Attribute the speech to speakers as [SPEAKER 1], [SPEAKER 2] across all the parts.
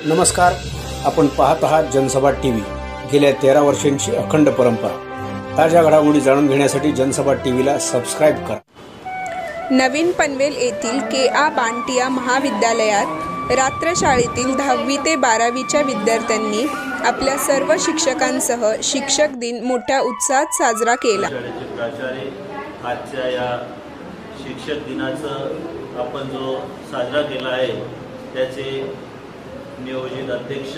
[SPEAKER 1] नमस्कार, आपण पाहत आहात जनसभा टीव्ही। गेल्या 13 वर्षांची अखंड परंपरा। ताज्या घडामोडी जाणून घेण्यासाठी जनसभा टीव्हीला सबस्क्राइब करा।
[SPEAKER 2] नवीन पनवेल येथील के.आ. बांटिया महाविद्यालयात रात्रशाळेतील 10वी ते 12वीच्या विद्यार्थ्यांनी आपल्या सर्व शिक्षकांसह शिक्षक दिन मोठ्या उत्साहात साजरा केला।
[SPEAKER 3] आजच्या या शिक्षक दिनाचं आपण जो साजरा केला आहे त्याचे नियोजित अध्यक्ष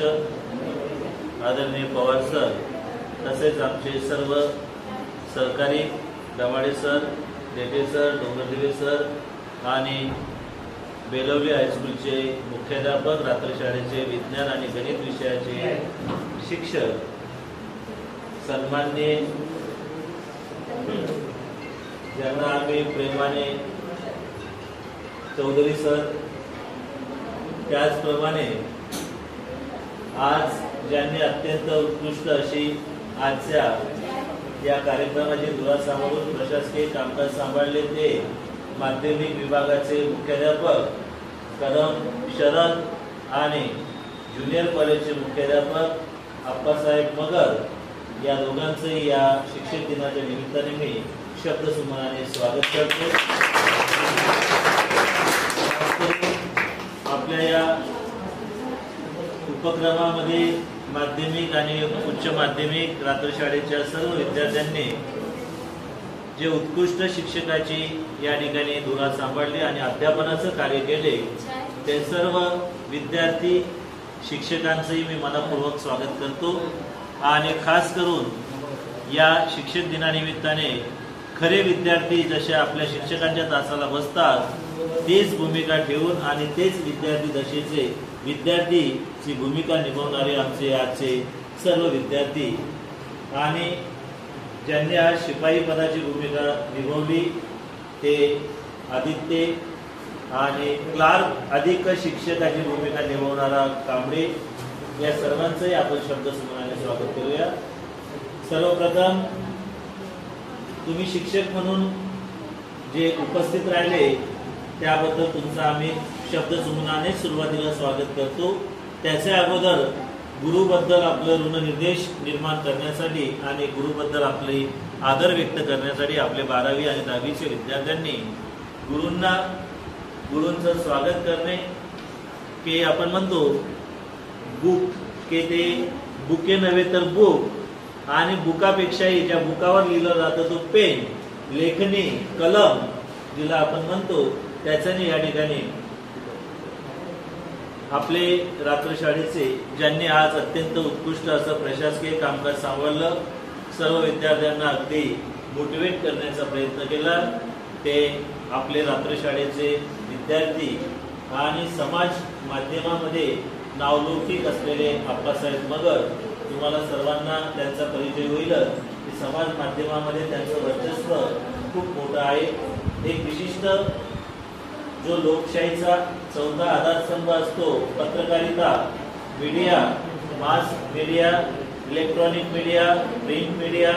[SPEAKER 3] आदरणीय पवार सर, तसेच आमचे सर्व सहकारी दमाडे सर, देठे सर, डोंगरदेवे सर आणि बेलवली हायस्कूलचे मुख्याध्यापक, रात्रशाळेचे विज्ञान आणि गणित विषयाचे शिक्षक, सन्माननीय ज्यांना आम्ही प्रेमाने चौधरी सर, त्याचप्रमाणे आज ज्यांनी अत्यंत उत्कृष्ट अशी आजच्या या कार्यक्रमाची धुरा सांभाळून प्रशासकीय कामकाज सांभाळले ते माध्यमिक विभागाचे मुख्याध्यापक कदम शरद आणि ज्युनियर कॉलेजचे मुख्याध्यापक अप्पासाहेब मगर, या दोघांचे या शिक्षक दिनाच्या निमित्ताने मी शब्दसुमनाने स्वागत करतो। आपल्या या उपक्रमामध्ये माध्यमिक आणि उच्च माध्यमिक रात्रशाळेच्या सर्व विद्यार्थ्यांनी जे उत्कृष्ट शिक्षकाची या ठिकाणी धुरा सांभाळली आणि अध्यापनाचं कार्य केले ते सर्व विद्यार्थी शिक्षकांचंही मी मनपूर्वक स्वागत करतो। आणि खास करून या शिक्षक दिनानिमित्ताने खरे विद्यार्थी जसे आपल्या शिक्षकांच्या तासाला बसतात तेच भूमिका ठेवून आणि तेच विद्यार्थी दशेचे विद्यार्थीची भूमिका निभावणारे आमचे आजचे सर्व विद्यार्थी आणि ज्यांनी आज शिपाई पदाची भूमिका निभावली ते आदित्य आणि क्लार्क अधिक शिक्षकाची भूमिका निभावणारा कांबळे, या सर्वांचंही आपण शब्दसुमनाने स्वागत करूया। सर्वप्रथम तुम्ही शिक्षक म्हणून जे उपस्थित राहिले त्याबद्दल तुमचा आम्ही शब्दसुमनाने सुरुवातीला स्वागत करतो। त्याच्या अगोदर गुरुबद्दल आपलं ऋणनिर्देश निर्माण करण्यासाठी आणि गुरुबद्दल आपले आदर व्यक्त करण्यासाठी आपले 12वी आणि 10वीचे विद्यार्थ्यांनी गुरूंचं स्वागत करणे की आपण म्हणतो बुक के ते बुके नव्हे तर बुक, आणि बुकापेक्षाही ज्या बुकावर लिहिलं जातं तो पेन, लेखनी, कलम जिला आपण म्हणतो त्याच्याने या ठिकाणी आपले रात्रशाळेचे ज्यांनी आज अत्यंत उत्कृष्ट असं प्रशासकीय कामकाज सांभाळलं, सर्व विद्यार्थ्यांना अगदी मोटिवेट करण्याचा प्रयत्न केला ते आपले रात्रशाळेचे विद्यार्थी आणि समाज माध्यमामध्ये नावलौकिक असलेले अप्पासाहेब मगर। तुम्हाला सर्वांना त्यांचा परिचय होईल की समाज माध्यमामध्ये त्यांचं वर्चस्व खूप मोठं आहे। एक विशिष्ट जो लोकशाहीचा 4था आधारस्तंभ असतो पत्रकारिता, media, mass media, electronic media, print media,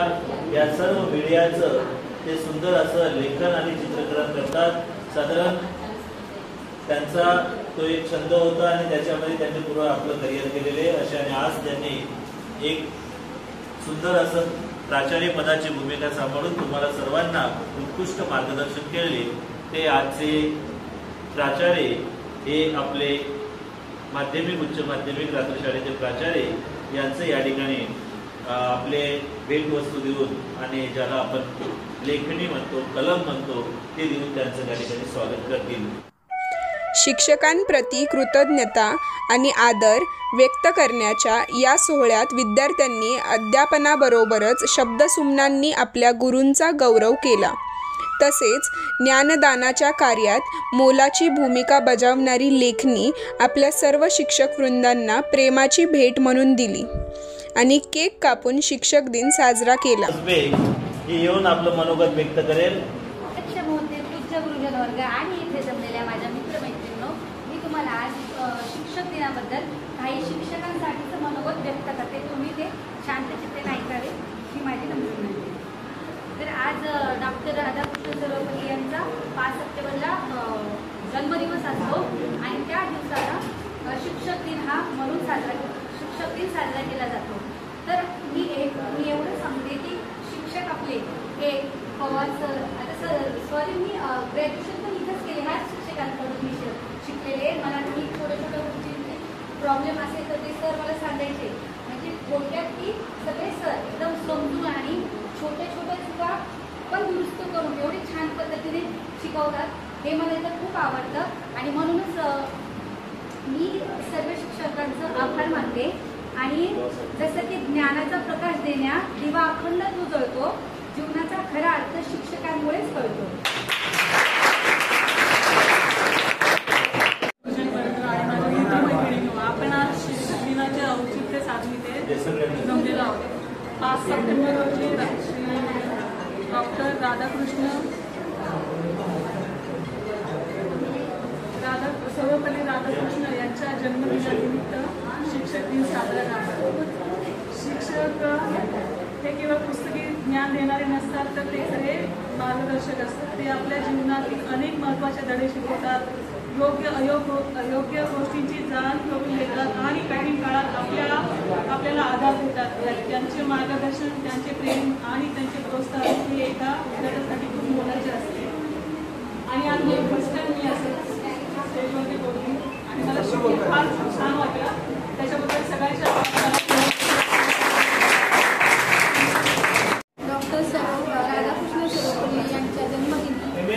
[SPEAKER 3] या सर्व मीडियाचं ते सुंदर असं लेखन आणि चित्रीकरण करतात। साधारण त्यांचा तो एक छंद होता आणि त्याच्यामध्ये त्यांनी पूर्ण आपलं करिअर केलेले अशाने आज त्यांनी एक सुंदर असं प्राचार्य पदाची भूमिका सांभाळून तुम्हाला सर्वांना उत्कृष्ट मार्गदर्शन केले ते आजचे प्राचार्य हे आपले माध्यमिक उच्च माध्यमिक रात्रशाळेचे प्राचार्य यांचं या ठिकाणी आपले भेटवस्तू देऊन आणि ज्याला आपण लेखणी म्हणतो, कलम म्हणतो, ते देऊन त्यांचं त्या ठिकाणी स्वागत करतील।
[SPEAKER 2] शिक्षकांप्रती कृतज्ञता आणि आदर व्यक्त करण्याच्या या सोहळ्यात विद्यार्थ्यांनी अध्यापनाबरोबरच शब्दसुमनांनी आपल्या गुरूंचा गौरव केला। तसेच ज्ञानदानाच्या कार्यात मोलाची भूमिका बजावणारी लेखनी आपल्या सर्व शिक्षक वृंदांना प्रेमाची भेट म्हणून दिली आणि केक कापून शिक्षक दिन साजरा केला।
[SPEAKER 3] येऊन आपलं मनोगत व्यक्त करेल।
[SPEAKER 4] गुरुजन वर्ग आणि इथे जमलेल्या माझ्या मित्रमैत्रिणींनो, मी तुम्हाला आज शिक्षक दिनाबद्दल काही शिक्षकांसाठीचं मनोगत व्यक्त करते। तुम्ही ते शांतचित्ते ऐकावे ही माझी नम्र विनंती। तर आज डॉक्टर राधाकृष्ण सर्वपल्ली यांचा 5 सप्टेंबरला जन्मदिवस असतो आणि त्या दिवसाला शिक्षक दिन हा म्हणून शिक्षक दिन साजरा केला जातो. तर मी एवढं सांगते की शिक्षक आपले हे पवार सर, आता सॉरी मी ग्रॅज्युएशन पण इथंच केले, ह्याच शिक्षकांकडून मी शिकलेले. मला काही छोट्या छोट्या गोष्टींचे प्रॉब्लेम असेल तर ते सर मला सांगायचे. म्हणजे थोडक्यात की सगळे सर एकदम समजून आणि छोट्या छोट्या चुका पण दुरुस्त करून एवढी छान पद्धतीने शिकवतात. हे मला इथं खूप आवडतं आणि म्हणूनच मी सर्व शिक्षकांचं आभार मानते. आणि जसं की ज्ञानाचा प्रकाश देण्यात दिवा अखंड तो जळतो, जीवनाचा खरा अर्थ शिक्षकांमुळेच कळतो.
[SPEAKER 5] आपण आज शिक्षक दिनाचे औचित्य साधीते जमलेलो आहोत. 5 सप्टेंबर रोजी डॉक्टर सर्वपल्ली राधाकृष्ण यांच्या जन्मदिनानिमित्त शिक्षक दिन साजरा करतात. शिक्षक हे केवळ पुस्तकी ज्ञान देणारे नसतात, तर ते खरे मार्गदर्शक असतात. ते आपल्या जीवनातील अनेक महत्त्वाचे धडे शिकवतात, योग्य अयोग्य गोष्टींची जाण करून देतात आणि कठीण काळात आपल्याला आधार देतात. त्यांचे मार्गदर्शन, त्यांचे प्रेम आणि त्यांचे प्रोत्साहन हे एका विद्यार्थ्यासाठी खूप मोलाचे असते. आणि आज फर्स्ट टाइम मी असं स्टेजवरती बोलली आणि मला शिकून फार छान वाटलं. त्याच्याबद्दल सगळ्यांच्या
[SPEAKER 4] डॉक्टर राधाकृष्ण सर्वपल्ली यांच्या जन्मदिनी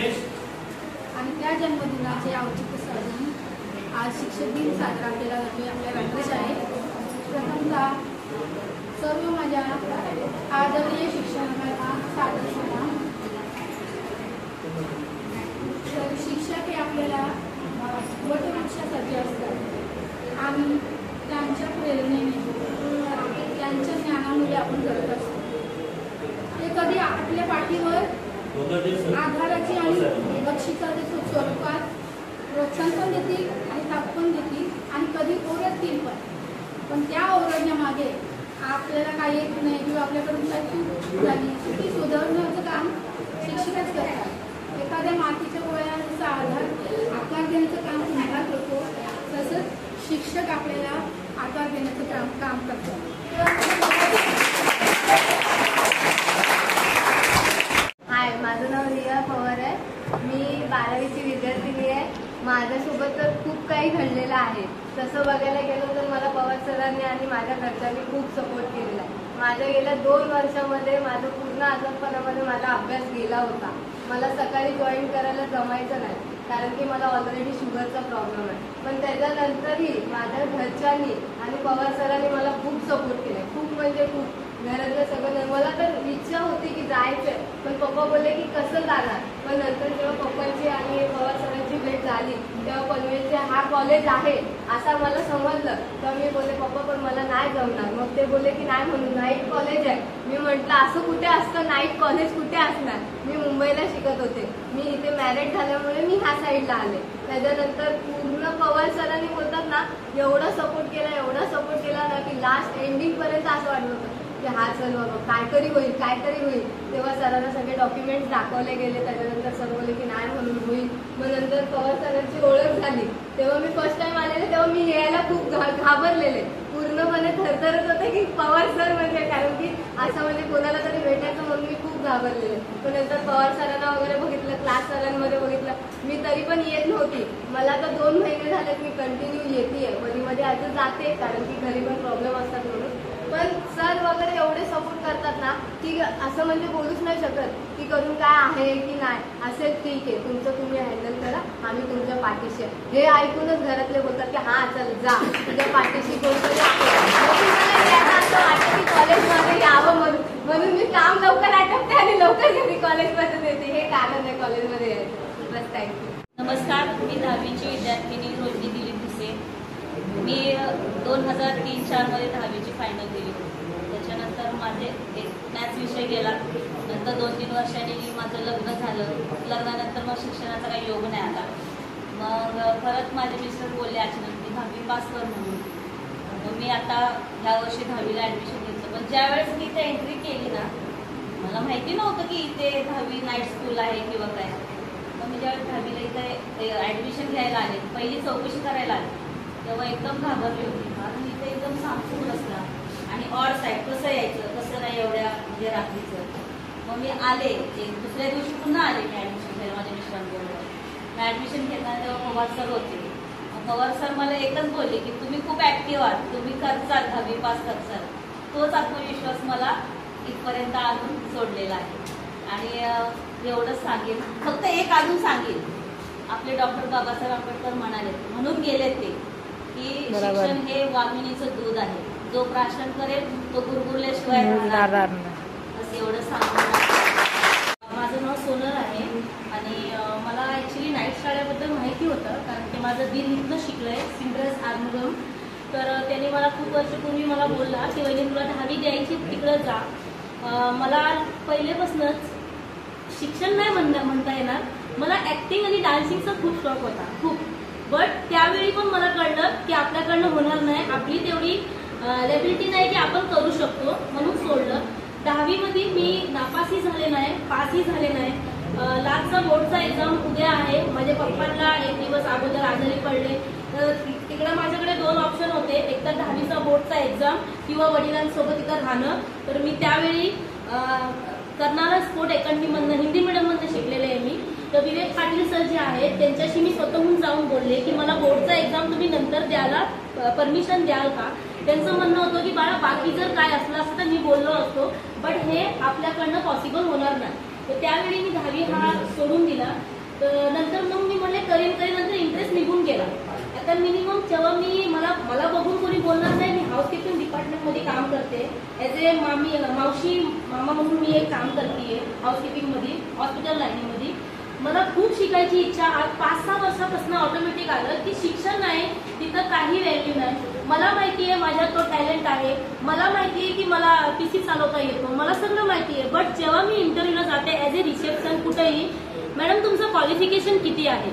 [SPEAKER 4] आणि त्या जन्मदिनाचे औचित्य साधून आज शिक्षक दिन साजरा केला जातो आपल्या व्याघ्र शाळेत. प्रथमतः सर्व माझ्या आदरणीय शिक्षकांना सादर सलाम. तर शिक्षक हे आपल्याला वटवृक्षासारखे असतात आणि त्यांच्या प्रेरणेने त्यांच्या ज्ञानामुळे आपण करत असतो. ते कधी आपल्या पाठीवर आधाराची आणि बक्षिसाच्या स्वरूपात प्रोत्साहन पण देतील आणि ताप पण देतील आणि कधी ओरडतील पण त्या ओरडण्यामागे आपल्याला काही येत नाही किंवा आपल्याकडून काही चूक झाली ती सुधारण्याचं काम शिक्षकच करतात. एखाद्या मातीच्या गोळ्याचा आकार देण्याचं काम तुम्हाला करतो, तसंच शिक्षक आपल्याला आकार देण्याचं काम करतात.
[SPEAKER 6] हाय, माझं नाव रिया पवार आहे. मी 12वीची विद्यार्थिनी आहे. माझ्यासोबत तर खूप काही घडलेलं आहे. तसं बघायला गेलं तर मला पवार सरांनी आणि माझ्या घरच्यांनी खूप सपोर्ट केलेला आहे. माझ्या गेल्या 2 वर्षामध्ये माझं पूर्ण आजारपणामध्ये माझा अभ्यास गेला होता. मला सकाळी जॉईन करायला जमायचं नाही, कारण की मला ऑलरेडी शुगरचा प्रॉब्लेम आहे. पण त्याच्यानंतरही माझ्या घरच्यांनी आणि पवार सरांनी मला खूप सपोर्ट केला, खूप म्हणजे खूप. घरातलं सगळं मला तर इच्छा होती की जायचं, पण पप्पा बोलले की कसं जाणार. पण नंतर जेव्हा पप्पांची आणि पवार सरांची भेट झाली तेव्हा पनवेलचे हा कॉलेज आहे असं मला समजलं. तेव्हा मी बोलले पप्पा पण मला नाही जमणार. मग ते बोलले की नाही म्हणून नाईट कॉलेज आहे. मी म्हटलं असं कुठे असतं, नाईट कॉलेज कुठे असणार. मी मुंबईला शिकत होते, मी इथे मॅरेज झाल्यामुळे मी ह्या साईडला आले. त्याच्यानंतर पूर्ण पवार सरांनी बोलतात ना एवढा सपोर्ट केला ना की लास्ट एंडिंगपर्यंत असं वाटत होतं की हा चल बाबा काहीतरी होईल. तेव्हा सरांना सगळे डॉक्युमेंट्स दाखवले गेले. त्याच्यानंतर सर बोलले की नाही म्हणून होईल. मग नंतर पवार सरांची ओळख झाली. तेव्हा मी फर्स्ट टाइम आलेले, तेव्हा मी यायला खूप घाबरलेले, पूर्णपणे थरथरत होते की पवार सर म्हणजे, कारण की असं म्हणजे कोणाला तरी भेटायचं म्हणून मी खूप घाबरलेले. पण नंतर पवार सरांना वगैरे बघितलं, क्लास सरांमध्ये बघितलं. मी तरी पण येत नव्हती. मला तर 2 महिने झालेत मी कंटिन्यू येते. मध्ये अजून जाते, कारण की घरी पण प्रॉब्लेम असतात म्हणून. पण सर वगैरे एवढे सपोर्ट करतात ना की असं म्हणजे बोलूच नाही शकत की करून काय आहे की नाही. असेल ठीक आहे, तुमचं तुम्ही हँडल करा, आम्ही तुमच्या पाठीशी आहे. हे ऐकूनच घरातले बोलतात की हा चल जा, तुझ्या पाठीशी कोणतरी आहे. असं वाटतं की कॉलेजमध्ये यावं म्हणून मी काम लवकर आटपते आणि लवकर घरी कॉलेजमध्ये येते. हे कारण आहे कॉलेजमध्ये यायचं. बस थँक्यू.
[SPEAKER 7] नमस्कार, मी 10वीची विद्यार्थिनी रोहिणी दिलीप भुसे. मी 2003-04 मध्ये 10वीची फायनल दिली. त्याच्यानंतर माझे एक मॅथ्स विषय गेला. नंतर 2-3 वर्षांनी माझं लग्न झालं. लग्नानंतर मग शिक्षणाचा काही योग नाही आला. मग परत माझे मिस्टर बोलले अचानक की 10वी पास कर म्हणून. मग मी आता ह्या वर्षी 10वीला ॲडमिशन घेतलं. पण ज्यावेळेस मी इथे एंट्री केली ना, मला माहिती नव्हतं की इथे 10वी नाईट स्कूल आहे किंवा काय. मग मी ज्यावेळेस 10वीला इथे ॲडमिशन घ्यायला आले, पहिली चौकशी करायला आले, तेव्हा एकदम घाबरली होती, कारण इथे एकदम सामसूम रस्ता आणि ऑड साईड, कसं यायचं कसं नाही एवढ्या म्हणजे रात्रीचं. मग मी आले, दुसऱ्या दिवशी पुन्हा आले मी ॲडमिशन घ्यायला माझ्या मिस्टरांबरोबर. मी ॲडमिशन घेताना तेव्हा पवार सर होते. पवार सर मला एकच बोलले की तुम्ही खूप ॲक्टिव्ह आहात, तुम्ही करचाल, 10वी पास करचाल. तोच आत्मविश्वास मला इथपर्यंत आणून सोडलेला आहे. आणि एवढंच सांगेन, फक्त एक अजून सांगेन, आपले डॉक्टर बाबासाहेब आंबेडकर म्हणाले, म्हणून गेले ते की शिक्षण हे वाघिणीचं दूध आहे, जो प्राशन करेल तो गुरगुरल्याशिवाय राहणार नाही. असं एवढं सांगतो. माझं नाव सोनल आहे आणि मला ॲक्च्युली नाईट शाळेबद्दल माहिती होतं, कारण ते माझं दीर इथनं शिकलं आहे, सिंड्रस आर्मुगम. तर त्यांनी मला खूप वर्षपूर्वी मला बोलला की वहिनी तुला 10वी द्यायची, तिकडं जा. मला पहिलेपासूनच शिक्षण नाही म्हणता येणार, मला ॲक्टिंग आणि डान्सिंगचा खूप शौक होता, खूप. बट त्यावेळी पण मला कळलं की आपल्याकडनं होणार नाही, आपली तेवढी लेबिलिटी नाही की आपण करू शकतो, म्हणून सोडलं. 10वीमध्ये मी नापासही झाले नाही, पासही झाले नाही. लास्टचा बोर्डचा एक्झाम उद्या आहे. माझ्या पप्पांना एक दिवस अगोदर आजारी पडले, तर तिकडं माझ्याकडे 2 ऑप्शन होते, एक तर 10वीचा बोर्डचा एक्झाम किंवा वडिलांसोबत इथं राहणं. तर मी त्यावेळी कर्नाला स्पोर्ट अकॅडमीमधनं, हिंदी मीडियममधनं शिकलेले आहे मी. तर विवेक पाटील सर जे आहेत त्यांच्याशी मी स्वतःहून जाऊन बोलले की मला बोर्डचा एक्झाम तुम्ही नंतर द्यायला परमिशन द्याल का. त्यांचं म्हणणं होतं की बाळा बाकी जर काय असलं असतं तर मी बोललो असतो, बट हे आपल्याकडनं पॉसिबल होणार नाही. तर त्यावेळी मी 10वी हा सोडून दिला. तर नंतर मग मी म्हणले करेन नंतर इंटरेस्ट निघून गेला. आता मिनिमम जेव्हा मला बघून कोणी बोलणार नाही, मी हाऊसकीपिंग डिपार्टमेंटमध्ये काम करते, ॲज ए मावशी मामा म्हणून मी एक काम करते हाऊसकीपिंगमध्ये, हॉस्पिटल लाईनीमध्ये. मला खूप शिकायची इच्छा. आज 5-6 वर्षापासून ऑटोमॅटिक आलं की शिक्षण आहे तिथं काही व्हॅल्यू नाही. मला माहिती आहे माझ्यात तो टॅलेंट आहे, मला माहिती आहे की मला PC चालवता येतो, मला सगळं माहिती आहे. बट जेव्हा मी इंटरव्ह्यूला जाते ॲज ए रिसेप्शन कुठेही, मॅडम तुमचं क्वालिफिकेशन किती आहे,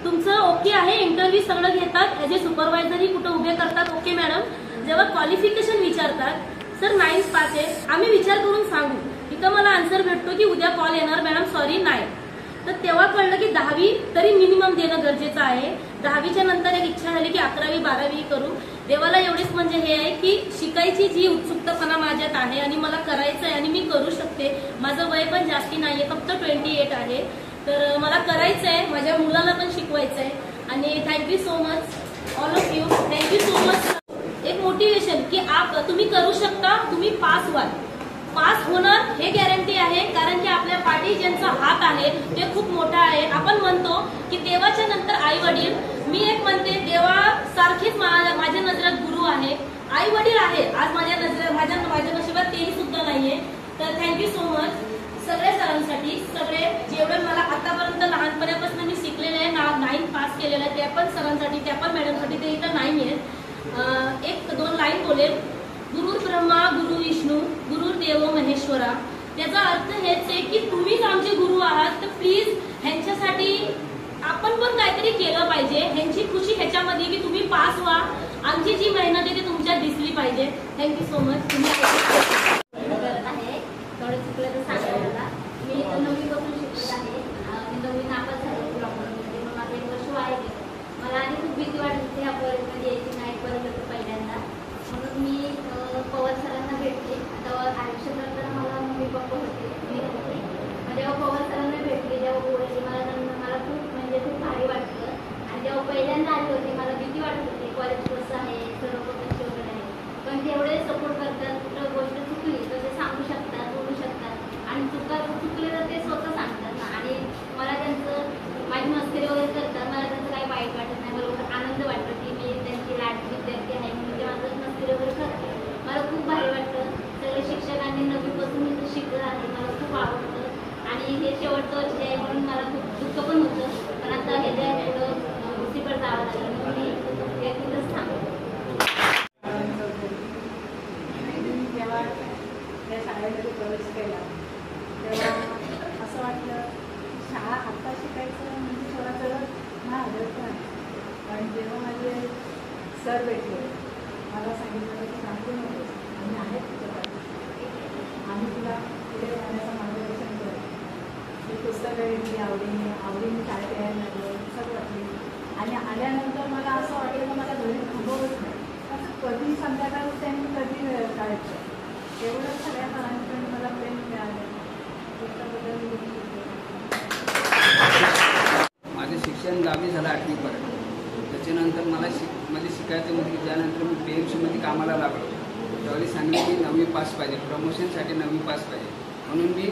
[SPEAKER 7] तुमचं ओके आहे, इंटरव्ह्यू सगळं घेतात, ॲज ए सुपरवायझरही कुठं उभे करतात, ओके मॅडम. जेव्हा क्वालिफिकेशन विचारतात, सर 9th पास आहे, आम्ही विचार करून सांगू, तिथं मला आन्सर भेटतो की उद्या कॉल येणार मॅडम सॉरी नाही. तर तेव्हा कळलं की 10वी तरी मिनिमम देणं गरजेचं आहे. 10वीच्या नंतर एक इच्छा झाली की 11वी 12वी करू. देवाला एवढेच म्हणजे हे आहे की शिकायची जी उत्सुकतापणा माझ्यात आहे आणि मला करायचं आहे आणि मी करू शकते. माझं वय पण जास्ती नाही आहे, फक्त 28 आहे. तर मला करायचं आहे, माझ्या मुलाला पण शिकवायचं आहे. आणि thank you so much all of you, thank you so much. एक मोटिवेशन की तुम्ही करू शकता, तुम्ही पास व्हाल. पास होणार हे गॅरंटी आहे, कारण की आपल्या पाठी ज्यांचा हात आहे ते खूप मोठा आहे. आपण म्हणतो की देवाच्या नंतर आई वडील, मी एक म्हणते देवासारखेच माझ्या नजरेत गुरु आहे, आई वडील आहे. आज माझ्या नशिबात तेही सुद्धा नाहीये. तर थँक्यू सो मच सगळ्या सरांसाठी, सगळे जेवढे मला आतापर्यंत लहानपणापासून मी शिकलेले आहे, 9th पास केलेलं आहे, त्या पण सरांसाठी, त्या पण मॅडमसाठी, ते इथं नाही आहेत. 1-2 लाईन बोलेल. गुरु ब्रह्मा गुरु विष्णू गुरुर्देव महेश्वरा. त्याचा अर्थ हेच आहे की तुम्हीच आमचे गुरु आहात, तर प्लीज ह्यांच्यासाठी आपण पण काहीतरी केलं पाहिजे. ह्यांची खुशी ह्याच्यामध्ये की तुम्ही पास व्हा, आमची जी मेहनत आहे ती तुमच्यात दिसली पाहिजे. Thank you so much. तुम्ही
[SPEAKER 4] करत आहे, थोडं चुकलं तर सांगायला. मी 9वीपासून शिकत आहे. मी 9वी नापास झाले लॉकडाऊनमध्ये, मग माझं 1 वर्ष वाया गेलं. मला आधी खूप भीती वाटत होती ह्या कॉलेजमध्ये यायची नाही, परत होतं पहिल्यांदा. म्हणून मी पवार सरांना भेटले. तेव्हा आयुष्य करताना मला मम्मी पप्पा होते, मी होते. मग जेव्हा पवार सरांना भेटले, जेव्हा बोलले, मला खूप भारी वाटलं. आणि जेव्हा पहिल्यांदा आले होते मला भीती वाटत होती, कॉलेज कसं आहे, सर्व कसे वगैरे आहे. पण तेवढे सपोर्ट करतात, कुठं गोष्ट चुकली तर ते सांगू शकतात, बोलू शकतात. आणि चुकले तर ते स्वतः सांगतात ना. आणि मला त्यांचं माझी मस्करी वगैरे करतात, मला त्यांचं काही वाईट वाटत नाही. मला आनंद वाटतो की मी त्यांची लाडकी विद्यार्थी आहे म्हणून ते माझं मस्करी वगैरे करते. मला खूप भारी वाटतं. सगळे शिक्षकांनी 9वीपासून मी तर शिकलं आहे, मला खूप आवडतं. आणि हे शेवटचं वर्ष आहे म्हणून मला खूप दुःख पण होतं. पण आता हे जे पुढं दुसरीकडे जावं लागलं म्हणून मी तिथंच थांबतो.
[SPEAKER 5] जेव्हा त्या शाळेमध्ये प्रवेश केला तेव्हा असं वाटलं शाळा आता शिकायचं म्हणजे थोडा महागत आहे. पण जेव्हा माझे सर भेटले, मला सांगितलं की सांगू नको, आम्ही आहेत तुझ्याकडे, आम्ही तुला पुढे जाण्याचं मार्गदर्शन करू. मी पुस्तकं घेतली आवडीने शाळेत यायला लागलो, सगळं वाटली. आणि आल्यानंतर मला असं वाटलं की मला घरी थांबवत नाही, असं कधी संध्याकाळ त्यांनी कधी जायचं. एवढं सगळ्या सरांकडून मला प्रेम मिळालं, त्याच्याबद्दल मी खूप
[SPEAKER 8] माझं शिक्षण 10वी झालं 8वीपर्यंत. त्याच्यानंतर मला शिकायचं म्हणजे त्यानंतर मी PMCमध्ये कामाला लागलो. त्यावेळी सांगितलं की 9वी पास पाहिजे, प्रमोशनसाठी 9वी पास पाहिजे. म्हणून मी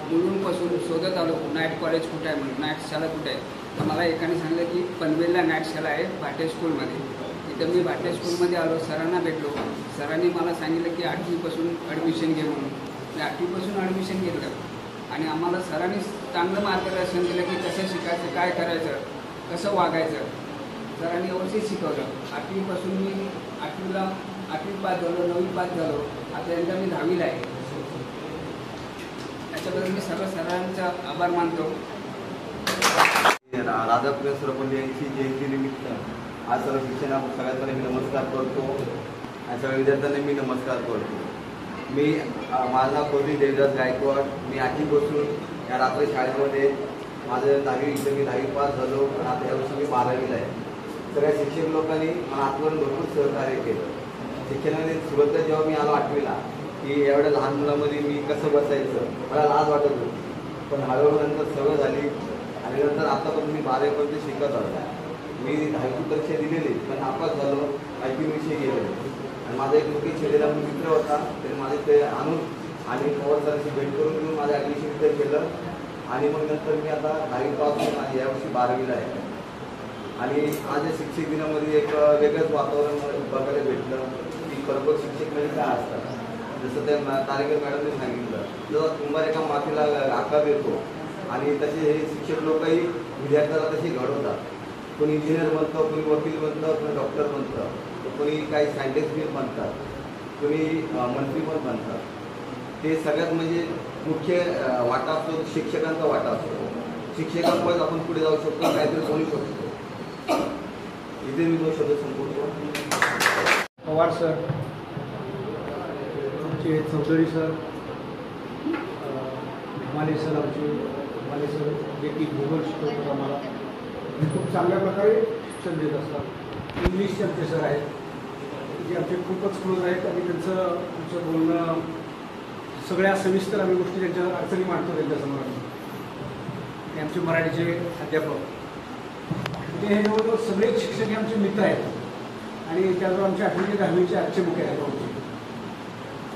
[SPEAKER 8] मुलुंडपासून शोधत आलो नाईट कॉलेज कुठं आहे म्हणून, नाईट शाळा कुठं आहे. तर मला एकाने सांगितलं की पनवेलला नाईट शाळा आहे भाटे स्कूलमध्ये. तिथं मी भाटे स्कूलमध्ये आलो, सरांना भेटलो. सरांनी मला सांगितलं की 8वीपासून ॲडमिशन घे म्हणून. मी 8वीपासून ॲडमिशन घेतलं आणि आम्हाला सरांनी चांगलं मार्गदर्शन दिलं की कसं शिकायचं, काय करायचं, कसं वागायचं. सरांनी व्यवस्थित शिकवलं. 8वीपासून मी 8वी पास झालो, 9वी पास झालो. आता यंदा मी 10वीला आहे. त्याच्याबद्दल मी सर्व सरांचा आभार मानतो.
[SPEAKER 9] राधाकृष्ण सरपंच यांची जयंतीनिमित्त आज सर्व शिक्षणाला सगळ्यांना मी नमस्कार करतो आणि सगळ्या विद्यार्थ्यांना मी नमस्कार करतो. माझं नाव कौतिक देवदास गायकवाड. मी 8वीपासून या रात्री शाळेमध्ये माझं 10वी इथं मी 10वी पास झालो. आता यावर्षी मी 12वीला आहे. सगळ्या शिक्षक लोकांनी मला आजपर्यंत भरपूर सहकार्य केलं. शिक्षणाने सुरुवातीला जेव्हा मी आलो 8वीला की एवढ्या लहान मुलामध्ये मी कसं बसायचं मला लाज वाटत होती, पण हळूहळू नंतर सवय झाली आणि नंतर आतापर्यंत मी 12वीपर्यंत शिकत होता. मी 10वी परीक्षा दिलेली पण नापास झालो, IQ विषयी गेलो आणि माझा एक मुलगी छेडेला मित्र होता, त्याने माझे ते आणून आणि पवार सरांशी भेट करून घेऊन माझं ॲडमिशन इथे केलं आणि मग नंतर मी आता 10वी पास होऊन यावर्षी 12वीला आहे. आणि आज या शिक्षक दिनामध्ये एक वेगळंच वातावरण बघायला भेटलं की खरोखर शिक्षक म्हणजे काय असतात. जसं त्या तारेकर मॅडमने सांगितलं, जेव्हा कुंभार एका मातीला आकार देतो आणि तसे हे शिक्षक लोकही विद्यार्थ्याला तसे घडवतात. कोणी इंजिनियर बनतं, कोणी वकील बनतं, कोणी डॉक्टर बनतं, कोणी काही सायंटिस्ट बी बनतात, कोणी मंत्री पण बनतात. ते सगळ्यात म्हणजे मुख्य वाटा असतो शिक्षकांचा वाटा असतो. शिक्षकांमुळेच आपण पुढे जाऊ शकतो, काहीतरी बोलू शकतो. इथे मी 2 शब्द संपवतो.
[SPEAKER 1] पवार सर, आमचे चौधरी सर, धमाले सर, धमाले सर जे की भूगोल शिकवतात आम्हाला आणि खूप चांगल्या प्रकारे शिक्षण देत असतात. इंग्लिशचे आमचे सर आहेत जे आमचे खूपच क्लोज आहेत आणि तुमचं बोलणं सगळ्या सविस्तर आम्ही गोष्टी त्यांच्या अडचणी मांडतो त्यांच्यासमोर. ते आमचे मराठीचे अध्यापक म्हणजे हे जवळजवळ सगळेच शिक्षक हे आमचे मित्र आहेत आणि त्याजवळ आमच्या 8वी ते 10वीचे आजचे मुख्य आहेत आमचे.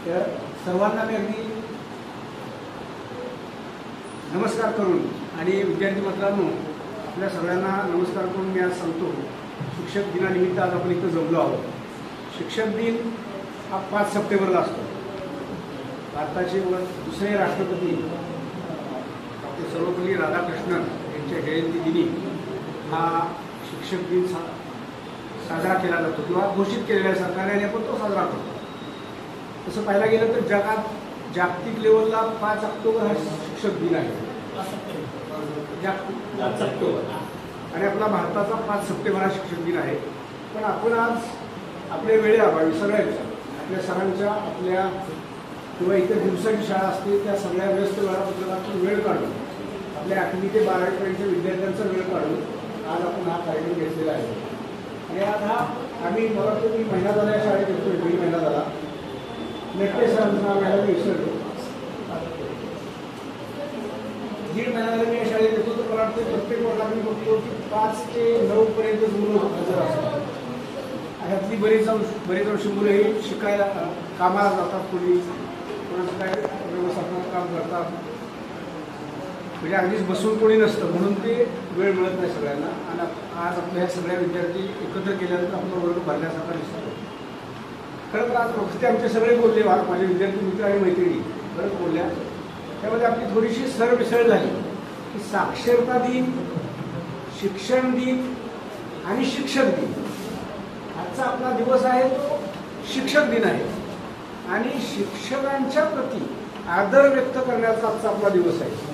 [SPEAKER 1] तर सर्वांना मी अगदी नमस्कार करून आणि विद्यार्थी मित्रांनो आपल्या सगळ्यांना नमस्कार करून मी आज सांगतो, शिक्षक दिनानिमित्त आज आपण इथं जमलो आहोत. शिक्षक दिन हा 5 सप्टेंबरला असतो. भारताचे दुसरे राष्ट्रपती डॉक्टर सर्वपल्ली राधाकृष्णन यांच्या जयंतीदिनी हा शिक्षक दिन साजरा केला जातो किंवा घोषित केलेला आहे सरकारने आणि आपण तो साजरा करतो. तसं पाहायला गेलं तर जगात जागतिक लेवलला 5 ऑक्टोबर हा शिक्षक दिन आहे. जागतिक 5 ऑक्टोबर आणि आपला भारताचा 5 सप्टेंबर हा शिक्षक दिन आहे. पण आपण आज आपल्या वेळेअभावी सगळ्यांच्या आपल्या सरांच्या आपल्या किंवा इतर दिवसाची शाळा असते त्या सगळ्या व्यस्त वेळापत्रकातून वेळ काढून आपल्या 8वी ते 12वीपर्यंतच्या विद्यार्थ्यांचा वेळ काढून आज आपण हा कार्यक्रम घेतलेला आहे. आणि आज आम्ही मला वाटतं मी महिना झाला या शाळेत येतोय, 1.5 महिना झाला. नेटके सरांचं नाव यायला मी विसरलो. 1.5 महिना झाला मी या शाळेत येतो तर मला वाटतं प्रत्येक वर्गात मी बघतो की 5 ते 9 पर्यंत मुलं हजर असतात. ह्यातली बरीच अंशी मुलं ही शिकायला कामाला जातात, कोणाचं काय व्यवस्थापनात काम करतात, म्हणजे अगदीच बसून कोणी नसतं म्हणून ते वेळ मिळत नाही सगळ्यांना. आणि आज आपल्या ह्या सगळ्या विद्यार्थी एकत्र केल्यानंतर आपला वर्ग भरण्यासारखा दिसतो. खरं तर आज फक्त आमचे सगळे बोलले, माझे विद्यार्थी मित्र आणि मैत्रिणी बरंच बोलल्या. त्यामध्ये आपली थोडीशी सरमिसळ झाली की साक्षरता दिन, शिक्षण दिन आणि शिक्षक दिन. आजचा आपला दिवस आहे तो शिक्षक दिन आहे आणि शिक्षकांच्या प्रती आदर व्यक्त करण्याचा आजचा आपला दिवस आहे.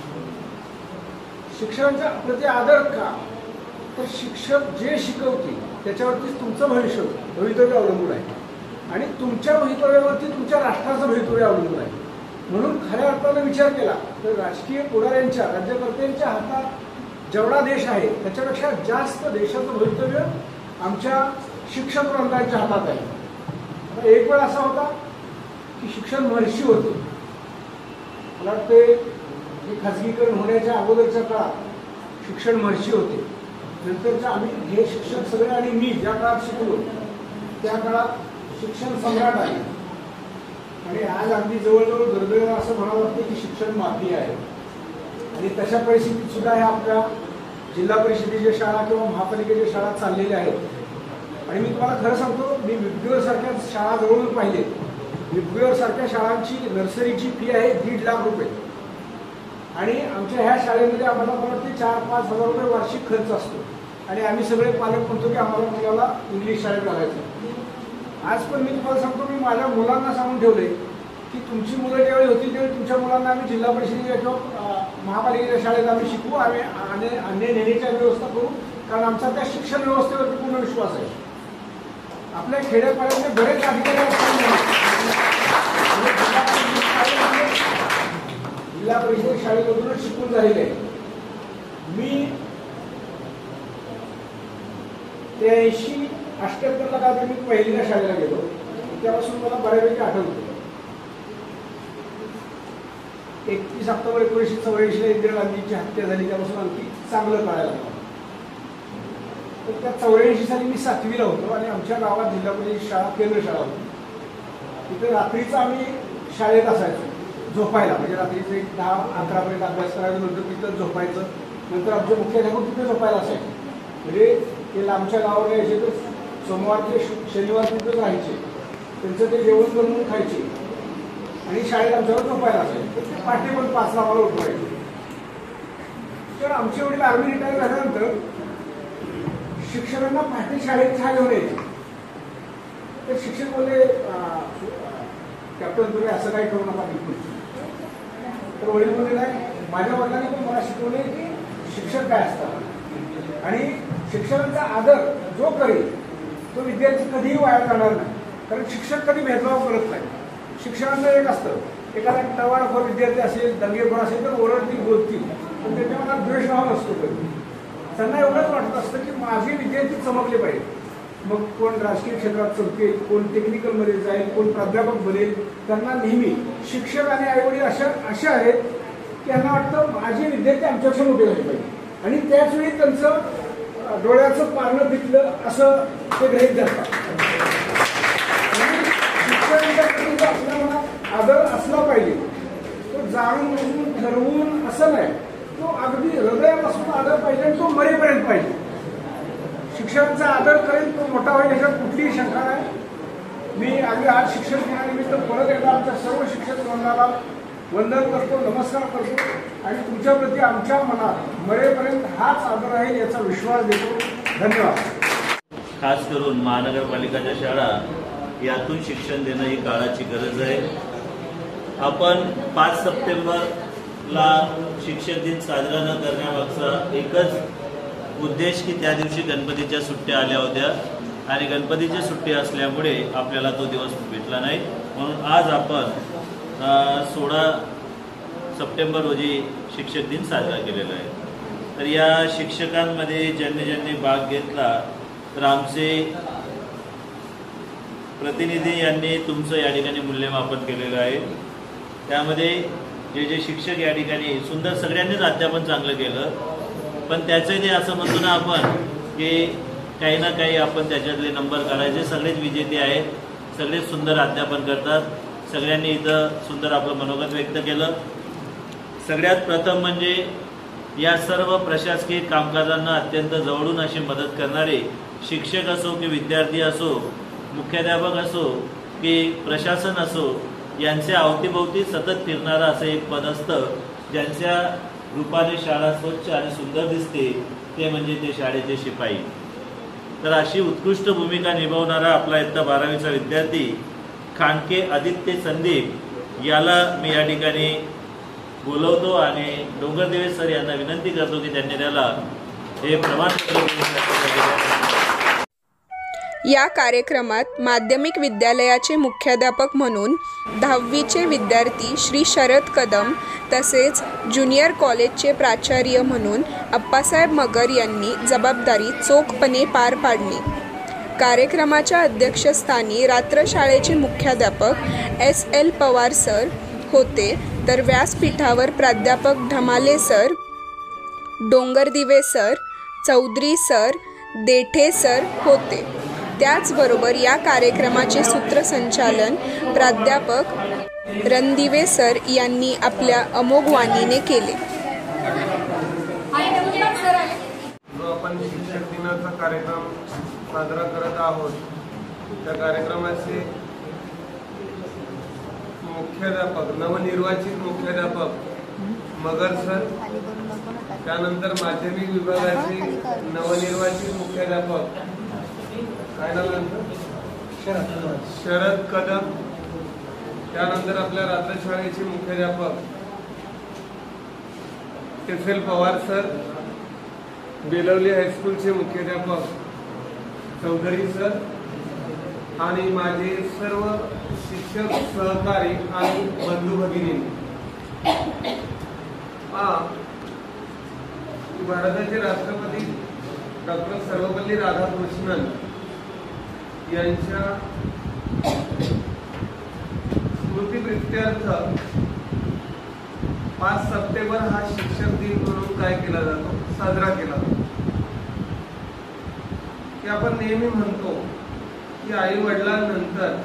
[SPEAKER 1] शिक्षकांच्या प्रती आदर का? तर शिक्षक जे शिकवतील त्याच्यावरतीच तुमचं भवितव्य अवलंबून आहे आणि तुमच्या भवितव्यावरती तुमच्या राष्ट्राचं भवितव्य अवलंबून आहे. म्हणून खऱ्या अर्थानं विचार केला तर राजकीय पुढाऱ्यांच्या, राज्यकर्त्यांच्या हातात जेवढा देश आहे त्याच्यापेक्षा जास्त देशाचं भवितव्य आमच्या शिक्षक वृंदाच्या हातात आहे. आता एक वेळ असा होता की शिक्षण महर्षी होते. मला वाटते हे खाजगीकरण होण्याच्या अगोदरच्या काळात शिक्षण महर्षी होते. नंतरच्या आम्ही हे शिक्षक सगळे आणि मी ज्या काळात शिकलो त्या काळात शिक्षण सम्राट आहे. आणि आज अगदी जवळजवळ दुर्दैव असं म्हणावं लागतं की शिक्षण माफी आहे. आणि तशा परिस्थितीत सुद्धा ह्या आपल्या जिल्हा परिषदेच्या शाळा किंवा महापालिकेच्या शाळा चाललेल्या आहेत. आणि मी तुम्हाला खरं सांगतो, मी विप्युअर सारख्या शाळा जवळून पाहिले. विप्युअर सारख्या शाळांची नर्सरीची फी आहे 1.5 लाख रुपये. आणि आमच्या ह्या शाळेमध्ये आम्हाला मला वाटते 4-5 हजार रुपये वार्षिक खर्च असतो. आणि आम्ही सगळे पालक म्हणतो की आम्हाला मुलाला इंग्लिश शाळेत घालायचं. आज पण मी तुम्हाला सांगतो, मी माझ्या मुलांना सांगून ठेवले की तुमची मुलं ज्यावेळी होती त्यावेळी तुमच्या मुलांना आम्ही जिल्हा परिषदेच्या किंवा महापालिकेच्या शाळेत आम्ही शिकवू, आम्ही अन्य नेण्याच्या व्यवस्था करू. कारण आमचा त्या शिक्षण व्यवस्थेवरती पूर्ण विश्वास आहे. आपल्या खेड्यापाड्यामध्ये बरेच अधिकारी असतात. जिल्हा परिषद शाळेमधूनच शिकून झालेले आहे. मी 83-88 काल मी पहिलीला शाळेला गेलो. त्यापासून मला बऱ्यापैकी आठवतं. 31 ऑक्टोबर 1984 इंदिरा गांधींची हत्या झाली. त्यापासून आणखी चांगलं कळायला लागलं. तर त्या 84 साली मी 7वीला होतो आणि आमच्या गावात जिल्हा परिषद शाळा केंद्र शाळा होती. तिथे रात्रीचं आम्ही शाळेत असायचो झोपायला. म्हणजे रात्रीचं 10-11 पर्यंत अभ्यास करायचं, नंतर तिथं झोपायचं. नंतर आमचे मुख्याध्यापक तिथे झोपायला असायचे. म्हणजे ते लांबच्या गावाला यायचे तर सोमवार ते शनिवार तिथंच राहायचे. त्यांचं ते जेवण बनवून खायचे आणि शाळेत आमच्यावर झोपायला असायचे. ते पहाटे पण 5ला मला उठवायचे. तर आमचे वडील आर्मी रिटायर झाल्यानंतर शिक्षकांना पहाटे शाळेत चहा घेऊन यायचे. तर शिक्षक बोलले, कॅप्टन तुम्ही असं काही करू नका बिलकुल. तर वडील बोलले नाही, माझ्या वडिलांनी पण मला शिकवले की शिक्षक काय असतात आणि शिक्षकांचा आदर जो करेल तो विद्यार्थी कधीही वाया जाणार नाही. कारण शिक्षक कधी भेदभाव करत नाही. शिक्षकांना एक असतं, एखादा टवाळखोर विद्यार्थी असेल, दंगेखोर असेल तर ओरडतील, बोलतील, पण त्याच्या मनात द्वेषभाव नसतो. कधी त्यांना एवढंच वाटत असतं की माझे विद्यार्थी चमकले पाहिजे. मग कोण राजकीय क्षेत्रात चमकेल, कोण टेक्निकलमध्ये जाईल, कोण प्राध्यापक बनेल. त्यांना नेहमी शिक्षक आणि आईवडील अशा आहेत की त्यांना वाटतं माझे विद्यार्थी आमच्यापेक्षा मोठे झाले पाहिजे. आणि त्याच वेळी त्यांचं डोळ्याचं पारणं पिकलं असं ते गृहीत धरतात. शिक्षकांच्या आपल्या मनात आदर असला पाहिजे. तो जाणून बघून ठरवून असं नाही, तो अगदी हृदयापासून आदर पाहिजे आणि तो मरेपर्यंत पाहिजे. शिक्षकांचा आदर करेल तो मोठा होईल याच्यात कुठलीही शंका नाही. मी अगदी आज शिक्षक दिनानिमित्त परत एकदा आमच्या सर्व शिक्षक वृंदाला वंदन करतो, नमस्कार करतो आणि तुमच्याप्रती आमच्या मनात मरेपर्यंत हाच आदर आहे याचा विश्वास देतो. धन्यवाद.
[SPEAKER 3] खास करून महानगरपालिकाच्या शाळा यातून शिक्षण देणं ही काळाची गरज आहे. आपण 5 सप्टेंबरला शिक्षक दिन साजरा न करण्यामागचा एकच उद्देश की त्या दिवशी गणपतीच्या सुट्ट्या आल्या होत्या आणि गणपतीची सुट्टी असल्यामुळे आपल्याला तो दिवस भेटला नाही. म्हणून आज आपण 16 सप्टेंबर रोजी शिक्षक दिन साजरा केलेला आहे. तर या शिक्षकांमध्ये ज्यांनी भाग घेतला तर आमचे प्रतिनिधी यांनी तुमचं या ठिकाणी मूल्यमापन केलेलं आहे. त्यामध्ये जे शिक्षक या ठिकाणी सुंदर सगळ्यांनीच अध्यापन चांगलं केलं, पण त्याचं ते असं म्हणतो ना आपण की काही ना काही आपण त्याच्यातले नंबर काढायचे. सगळेच विजेते आहेत, सगळेच सुंदर अध्यापन करतात. सगळ्यांनी इथं सुंदर आपलं मनोगत व्यक्त केलं. सगळ्यात प्रथम म्हणजे या सर्व प्रशासकीय कामकाजांना अत्यंत जवळून अशी मदत करणारे शिक्षक असो की विद्यार्थी असो, मुख्याध्यापक असो की प्रशासन असो, यांच्या अवतीभोवती सतत फिरणारं असं एक पद असतं ज्यांच्या रूपाने शाळा स्वच्छ आणि सुंदर दिसते, ते म्हणजे ते शाळेचे शिपाई. तर अशी उत्कृष्ट भूमिका निभावणारा आपला इयत्ता 12वीचा विद्यार्थी खांडके आदित्य संदीप याला मी या ठिकाणी बोलवतो आणि डोंगरदेवे सर यांना विनंती करतो की त्यांनी त्याला हे प्रमाणपत्र.
[SPEAKER 2] या कार्यक्रमात माध्यमिक विद्यालयाचे मुख्याध्यापक म्हणून 10वीचे विद्यार्थी श्री शरद कदम तसेच ज्युनियर कॉलेजचे प्राचार्य म्हणून अप्पासाहेब मगर यांनी जबाबदारी चोखपणे पार पाडली. कार्यक्रमाच्या अध्यक्षस्थानी रात्रशाळेचे मुख्याध्यापक SL पवार सर होते, तर व्यासपीठावर प्राध्यापक Dhamale sir, Dongardive sir, Chaudhari sir, Dethe sir होते. त्याचबरोबर या कार्यक्रमाचे सूत्रसंचालन प्राध्यापक रणदिवे सर यांनी आपल्या अमोघ वाणीने केले.
[SPEAKER 10] जो आपण शिक्षक दिनाचा कार्यक्रम साजरा करत आहोत, त्या कार्यक्रमाचे मुख्याध्यापक, नवनिर्वाचित मुख्याध्यापक मगर सर, त्यानंतर माध्यमिक विभागाचे नवनिर्वाचित मुख्याध्यापक काय नाव शरद कदम, त्यानंतर आपल्या रात्रशाळेचे मुख्याध्यापक SL पवार सर, बेलवली हायस्कूलचे मुख्याध्यापक चौधरी सर आणि माझे सर्व शिक्षक सहकारी आणि बंधू भगिनी. भारताचे राष्ट्रपती डॉक्टर सर्वपल्ली राधाकृष्णन यांच्या स्मृतिप्रित्यर्थ 5 सप्टेंबर हा शिक्षक दिन म्हणून काय केला जातो, साजरा केला जातो. की आपण नेहमी म्हणतो की आई वडिलांनंतर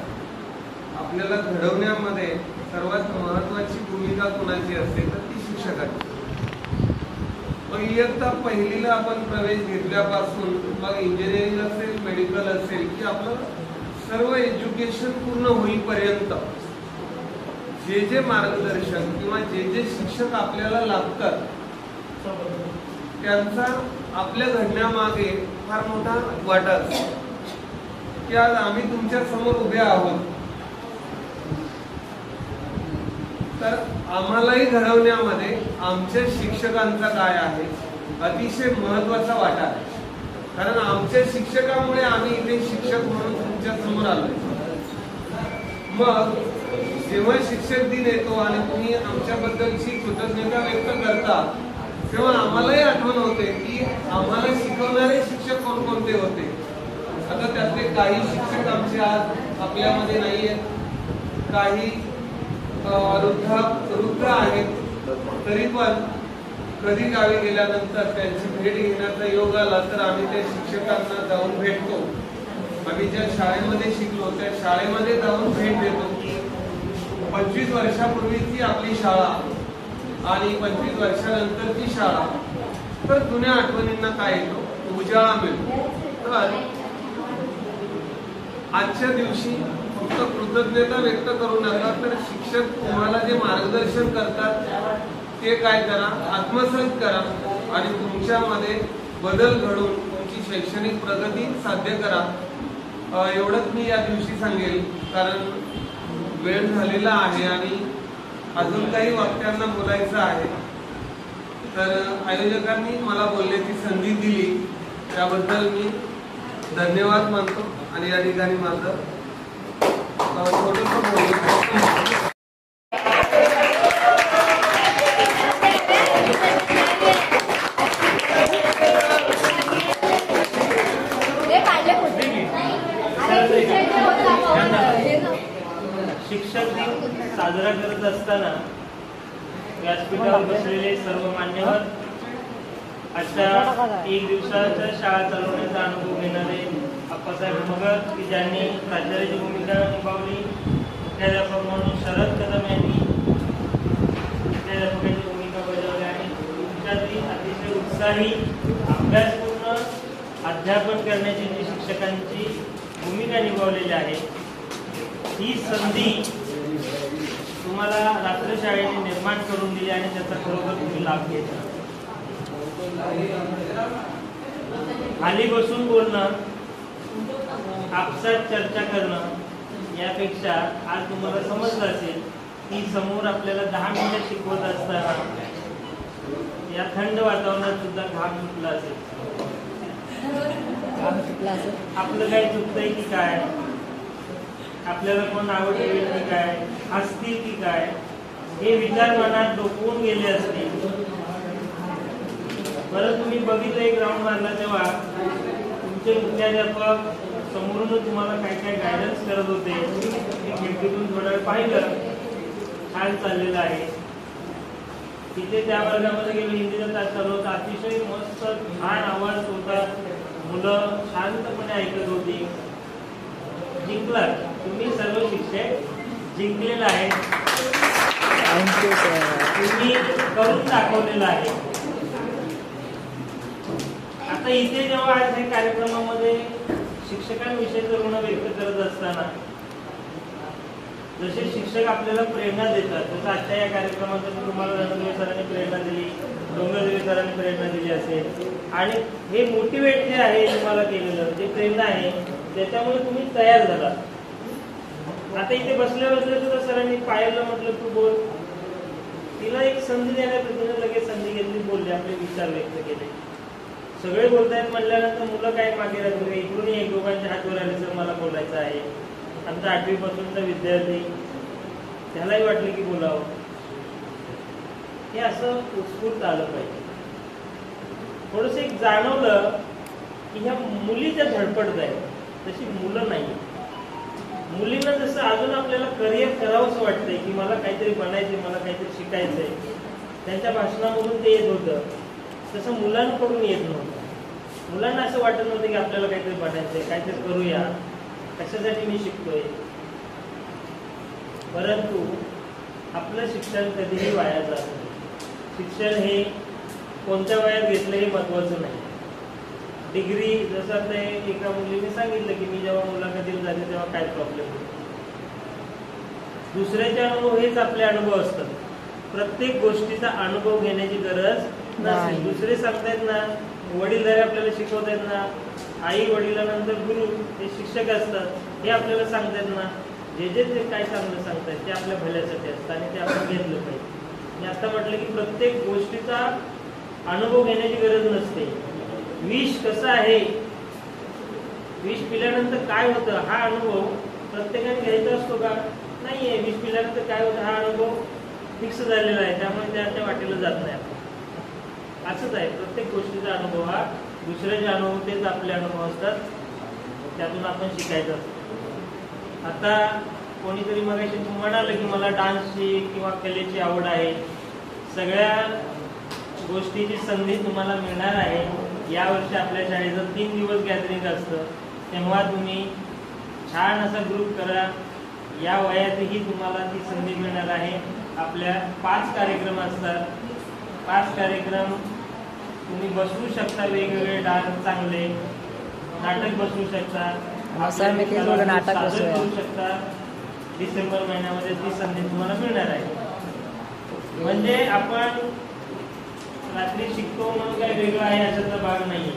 [SPEAKER 10] आपल्याला घडवण्यामध्ये सर्वात महत्वाची भूमिका कोणाची असते, तर ती शिक्षकाची. मग इयत्ता पहिलीला आपण प्रवेश घेतल्यापासून मग इंजिनिअरिंग असेल, मेडिकल असेल, की आपलं सर्व एज्युकेशन पूर्ण होईपर्यंत जे जे मार्गदर्शन किंवा जे जे शिक्षक आपल्याला लागतात त्यांचा आपल्या घडण्यामागे फार मोठा वाटा असतो. की आज आम्ही तुमच्या समोर उभे आहोत, तर आम्हालाही घडवण्यामध्ये आमच्या शिक्षकांचा काय आहे अतिशय महत्वाचा वाटा आहे. कारण आमच्या शिक्षकामुळे आम्ही इथे शिक्षक म्हणून तुमच्या समोर आलोय. मग जेव्हा शिक्षक दिन येतो आणि तुम्ही आमच्याबद्दलची कृतज्ञता व्यक्त करता, तेव्हा आम्हालाही आठवण होते की आम्हाला शिकवणारे शिक्षक कोणकोणते होते. आता त्यातले काही शिक्षक आमचे आज आपल्यामध्ये नाहीये, काही वृद्ध आहेत, तरी पण कधी गावी गेल्यानंतर त्यांची भेट घेण्याचा योग आला तर आम्ही त्या शिक्षकांना जाऊन भेटतो. आम्ही ज्या शाळेमध्ये शिकलो त्या शाळेमध्ये जाऊन भेट देतो. 25 वर्षापूर्वीची आपली शाळा आणि 25 वर्षानंतरची शाळा, तर जुन्या आठवणींना काय येतो, उजाळा मिळतो. तर आजच्या दिवशी फक्त कृतज्ञता व्यक्त करू नका, तर शिक्षक तुम्हाला जे मार्गदर्शन करतात ते काय करा, आत्मसात करा आणि तुमच्यामध्ये बदल घडवून तुमची शैक्षणिक प्रगती साध्य करा. एवढंच मी या दिवशी सांगेल, कारण वेळ झालेला आहे आणि अजून काही वक्त्यांना बोलायचं आहे. तर आयोजकांनी मला बोलण्याची संधी दिली त्याबद्दल मी धन्यवाद मानतो आणि या ठिकाणी माझं छोटंसं बोलणं
[SPEAKER 11] शिक्षक दिन साजरा करत असताना व्यासपीठावर बसलेले सर्व मान्यवर, आजच्या 1 दिवसाच्या शाळा चालवण्याचा अनुभव घेणारे अप्पासाहेब मगर, की ज्यांनी प्राचार्याची भूमिका निभावली, मुख्याध्यापक म्हणून शरद कदम यांनी मुख्याध्यापकाची भूमिका बजावली आणि तुमच्यातली अतिशय उत्साही अभ्यासपूर्ण अध्यापन करण्याची जी शिक्षकांची भूमिका निभावलेली आहे, ही संधी तुम्हाला रात्रशाळेने निर्माण करून दिली आणि त्याचा खरोखर तुम्ही लाभ घेतला. खाली बसून बोलणं, आपसात चर्चा करणं यापेक्षा आज तुम्हाला समजलं असेल की समोर आपल्याला 10 मिनिटं शिकवत असताना या थंड वातावरणात सुद्धा घाम सुटला असेल. आपलं काही चुकतंय की काय, आपल्याला कोण नावं ठेवेल की काय, हसतील की काय, हे विचार मनात डोकवून गेले असते. बरं तुम्ही बघितलं, एक राऊंड मारला तेव्हा तुमचे मुख्याध्यापक समोरूनच तुम्हाला काय काय गायडन्स करत होते. मी खिडकीतून थोडा वेळ पाहिलं, छान चाललेलं आहे. तिथे त्या वर्गामध्ये गेलो, हिंदीचा तास चालू होता, अतिशय मस्त छान आवाज होता, मुलं शांतपणे ऐकत होती. जिंकला, तुम्ही सर्व शिक्षक जिंकलेला आहे, तुम्ही करून दाखवलेलं आहे. आता इथे जेव्हा आज या कार्यक्रमामध्ये शिक्षकांविषयीचं ऋण व्यक्त करत असताना जसे शिक्षक आपल्याला प्रेरणा देतात, जसं आजच्या या कार्यक्रमात तुम्हाला रणदेव सरांनी प्रेरणा दिली, डोंगरदेव सरांनी प्रेरणा दिली असेल, आणि हे मोटिवेट जे आहे तुम्हाला केलेलं, जे प्रेरणा आहे त्याच्यामुळे तुम्ही तयार झाला. आता इथे बसल्या बसल्या सुद्धा सरांनी पायाला म्हटलं तू बोल, तिला एक संधी देण्यात तिने लगेच संधी घेतली, बोलले, आपले विचार व्यक्त केले. सगळे बोलतायत म्हणल्यानंतर मुलं काय मागे राहतील, इकडून एक दोघांच्या हातवर आले, सर मला बोलायचं आहे. आमचा 8वी पासूनचा विद्यार्थी, त्यालाही वाटलं की बोलावं. हे असं उत्स्फूर्त आलं पाहिजे. थोडंसं एक जाणवलं की ह्या मुली ज्या धडपडत आहेत तशी मुलं नाही. मुलींना जसं अजून आपल्याला करिअर करावंसं वाटतंय की मला काहीतरी बनायचंय, मला काहीतरी शिकायचंय, त्यांच्या भाषणामधून ते येत होतं, तसं मुलांकडून येत नव्हतं. मुलांना असं वाटत नव्हतं की आपल्याला काहीतरी बनायचंय, काहीतरी करूया, कशासाठी मी शिकतोय. परंतु आपलं शिक्षण कधीही वाया जात नाही. शिक्षण हे कोणत्या वयात घेतलं हे महत्वाचं नाही. डिग्री, जसं आता एका मुलीने सांगितलं की मी जेव्हा मुलाखतीला जाते तेव्हा काय प्रॉब्लेम होतो. दुसऱ्याचे अनुभव हेच आपले अनुभव असतात. प्रत्येक गोष्टीचा अनुभव घेण्याची गरज नसते. दुसरे सांगतायत ना, वडीलधारे आपल्याला शिकवतायत ना, आई वडिलांनंतर गुरु हे शिक्षक असतात, हे आपल्याला सांगतायत ना, जे जे ते काय चांगलं सांगतायत ते आपल्या भल्यासाठी असतं आणि ते आपण घेतलं पाहिजे. मी आता म्हटलं की प्रत्येक गोष्टीचा अनुभव घेण्याची गरज नसते. विष कसं आहे, विष पिल्यानंतर काय होतं हा अनुभव प्रत्येकाने घ्यायचा असतो का? नाहीये. विष पिल्यानंतर काय होतं हा अनुभव फिक्स झालेला आहे, त्यामुळे त्या वाटेला जात नाही. असंच आहे, प्रत्येक गोष्टीचा अनुभव हा दुसऱ्याचे अनुभव तेच आपले अनुभव असतात, त्यातून आपण शिकायचं असतं. आता कोणीतरी मगाशी म्हणालं की मला डान्सची किंवा कलेची आवड आहे, सगळ्या गोष्टीची संधी तुम्हाला मिळणार आहे. यावर्षी आपल्या शाळेचं 3 दिवस गॅदरिंग असतं, तेव्हा तुम्ही छान असा ग्रुप करा. या वयातही तुम्हाला ती संधी मिळणार आहे. आपल्या 5 कार्यक्रम असतात, 5 कार्यक्रम तुम्ही बसवू शकता, वेगवेगळे डान्स, चांगले नाटक बसवू शकता, नाटक करू शकता. डिसेंबर महिन्यामध्ये ती संधी तुम्हाला मिळणार आहे. म्हणजे आपण रात्री शिकतो म्हणून काय वेगळं आहे अशाचा भाग नाही.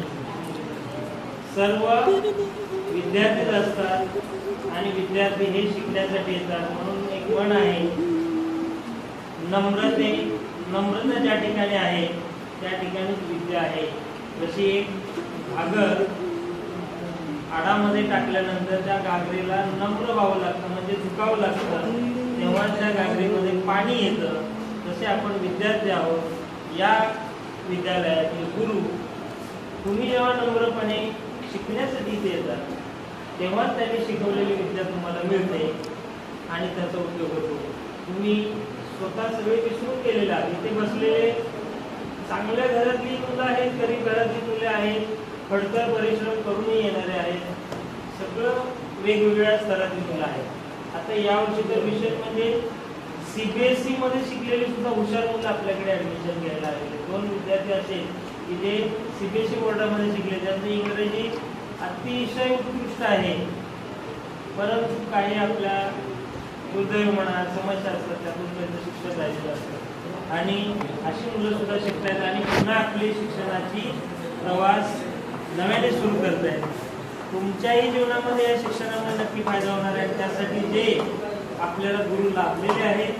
[SPEAKER 11] सर्व विद्यार्थीच असतात आणि विद्यार्थी हे शिकण्यासाठी येतात. म्हणून एक म्हण आहे, नम्रता ज्या ठिकाणी आहे त्या ठिकाणीच विद्या आहे. जशी एक घागर आडामध्ये टाकल्यानंतर त्या घागरीला नम्र व्हावं लागतं, म्हणजे झुकावं लागतं, तेव्हा त्या घागरीमध्ये पाणी येतं. तसे आपण विद्यार्थी आहोत. या विद्यालयातील गुरु, तुम्ही जेव्हा नम्रपणे शिकण्यासाठी इथे येतात तेव्हाच त्यांनी शिकवलेली विद्या तुम्हाला मिळते आणि त्याचा उपयोग होतो. तुम्ही स्वतः सगळे विसरून गेलेले आहात. इथे बसलेले चांगल्या घरातली मुलं आहेत, गरीब घरातली मुले आहेत, खडतर परिश्रम करूनही येणारे आहेत, सगळं वेगवेगळ्या स्तरातली मुलं आहेत. आता यावर्षीचा विषय म्हणजे CBSE मध्ये शिकलेली सुद्धा हुशार मुलं आपल्याकडे ऍडमिशन घ्यायला आलेले. 2 विद्यार्थी असे की जे CBSE बोर्डामध्ये शिकले, त्यांचं इंग्रजी अतिशय उत्कृष्ट आहे, परंतु काही आपल्या दुर्दैव म्हणा समस्या असतात, त्यातून त्यांचं शिक्षण राहिलेलं असतं. आणि अशी मुलं सुद्धा शिकतायत आणि पुन्हा आपली शिक्षणाची प्रवास नव्याने सुरू करतायत. तुमच्याही जीवनामध्ये या शिक्षणामुळे नक्की फायदा होणार आहे. त्यासाठी जे आपल्याला गुरु लाभलेले आहेत,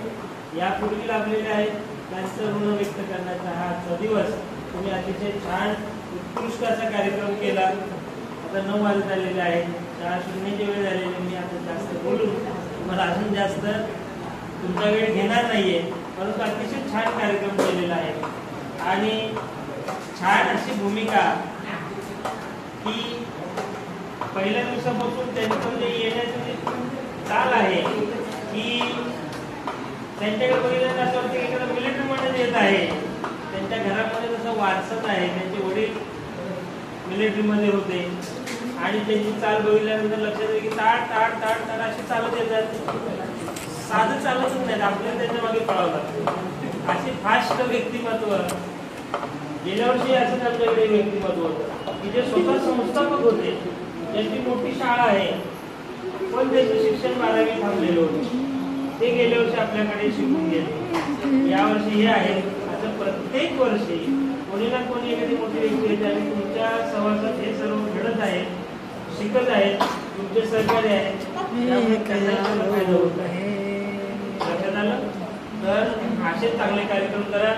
[SPEAKER 11] यापूर्वी लाभलेले आहेत, त्यांचं ऋण व्यक्त करण्याचा हा आजचा दिवस. तुम्ही अतिशय छान उत्कृष्ट असा कार्यक्रम केला. आता 9 वाजत आलेले आहेत, शाळा सुटण्याची वेळ झालेली. मी आता जास्त बोलून मला अजून जास्त तुमचा वेळ घेणार नाहीये, परंतु अतिशय छान कार्यक्रम केलेला आहे आणि छान अशी भूमिका की पहिल्या दिवसापासून त्यांचं जे येण्याचं जे चाल आहे की त्यांच्याकडे बघितलं असं वाटतं की एखादा मिलिटरीमध्ये येत आहे. त्यांच्या घरामध्ये जसं वारसाच आहे, त्यांचे वडील मिलिटरीमध्ये होते आणि त्यांची चाल बघितल्यानंतर लक्षात येईल की ताट ताट ताट ताट अशी चालत येतात. साधं चालतच नाहीत, आपल्याला त्यांच्या मागे पळावं लागतं. असे फास्ट व्यक्तिमत्व. गेल्या वर्षी असं त्यांच्याकडे व्यक्तिमत्व होतं की जे स्वतः संस्थापक होते, ज्यांची मोठी शाळा आहे पण त्यांचं शिक्षण 12वी थांबलेलं होतं. ते गेल्या वर्षी आपल्याकडे शिकून गेले. यावर्षी हे आहे. असं प्रत्येक वर्षी कोणी ना कोणी एखादी मोठी व्यक्ती येते आणि तुमच्या सहवासात हे सर्व घडत आहे, शिकत आहेत, तुमचे सहकार्य आहेत, त्यामुळे त्यांना फायदा होत आहे. लक्षात आलं? तर असे चांगले कार्यक्रम करा.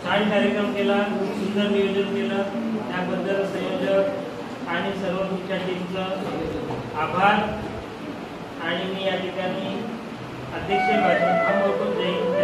[SPEAKER 11] छान कार्यक्रम केला, सुंदर नियोजन केलं, त्याबद्दल संयोजक आणि सर्व तुमच्या टीमचं आभार. आणि मी या ठिकाणी अध्यक्ष भाषण थांबवतो. जय हिंद.